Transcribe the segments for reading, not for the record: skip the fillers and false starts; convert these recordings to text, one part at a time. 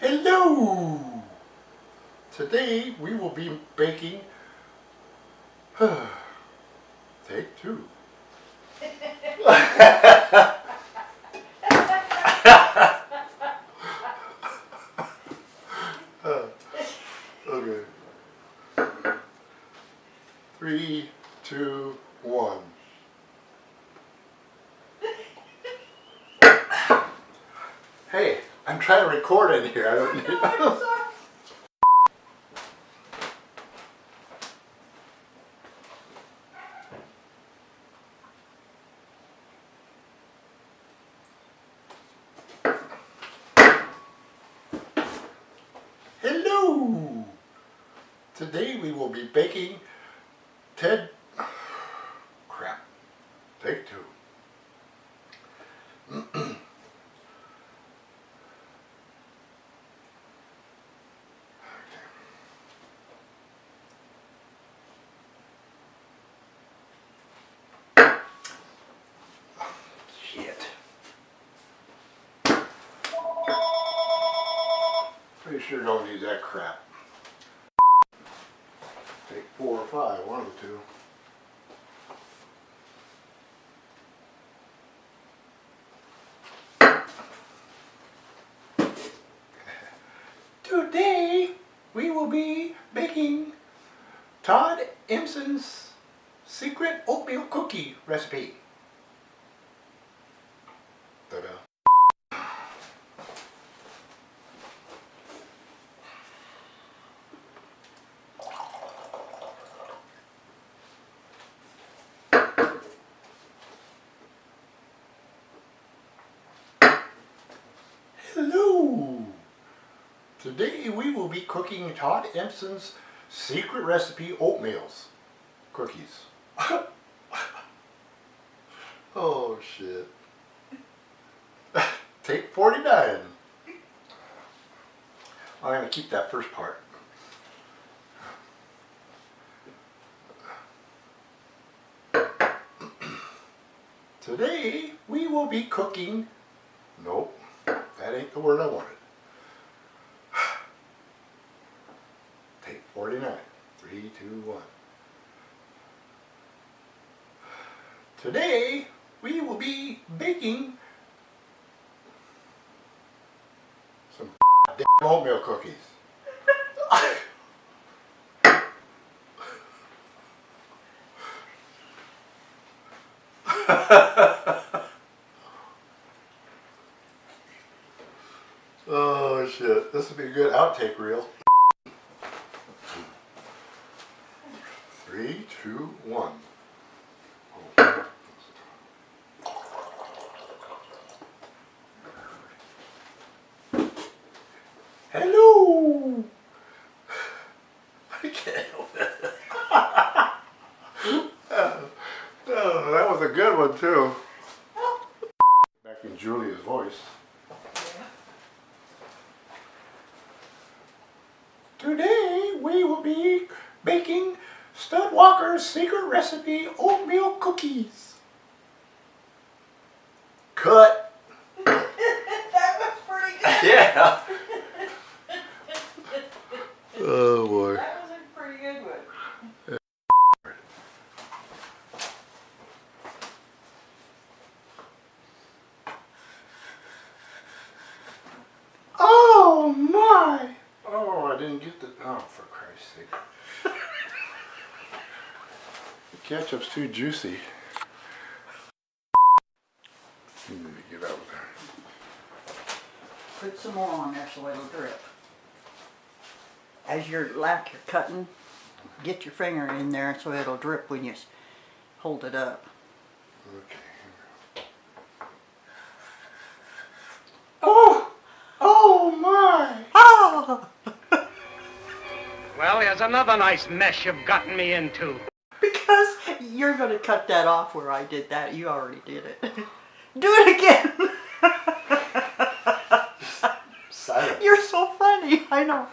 Hello! Today we will be baking, take two. Okay. 3, 2, 1. Hey, I'm trying to record in here. I don't need. Hello! Today we will be baking crap. Take two. Shit. Pretty sure don't use that crap. Take 4 or 5, one of the two. Today we will be baking Todd Impson's Secret Oatmeal Cookie Recipe. Ta-da. Hello! Today we will be cooking Todd Impson's Secret Recipe Oatmeals Cookies. Oh shit. Take 49. I'm going to keep that first part. Today we will be cooking, nope, that ain't the word I wanted. Take 49. 3, 2, 1. Today we will be baking some damn oatmeal cookies. Oh shit, this would be a good outtake reel. 3, 2, 1. Oh. Hello! I can't help it. Oh, that was a good one too. Back in Julia's voice. Today we will be baking Stud Walker's Secret Recipe Oatmeal Cookies. Cut. That was pretty good. Yeah. Oh boy. That was a pretty good one. Oh my! Oh, I didn't get the. Oh, for Christ's sake. The ketchup's too juicy. You need to get out of there. Put some more on there so it'll drip. As you're cutting, get your finger in there so it'll drip when you hold it up. Okay. Oh! Oh my! Oh! Well, here's another nice mess you've gotten me into. Because you're going to cut that off where I did that. You already did it. Do it again! Silence. You're so funny, I know.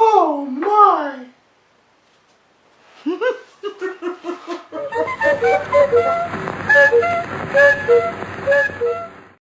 Oh my!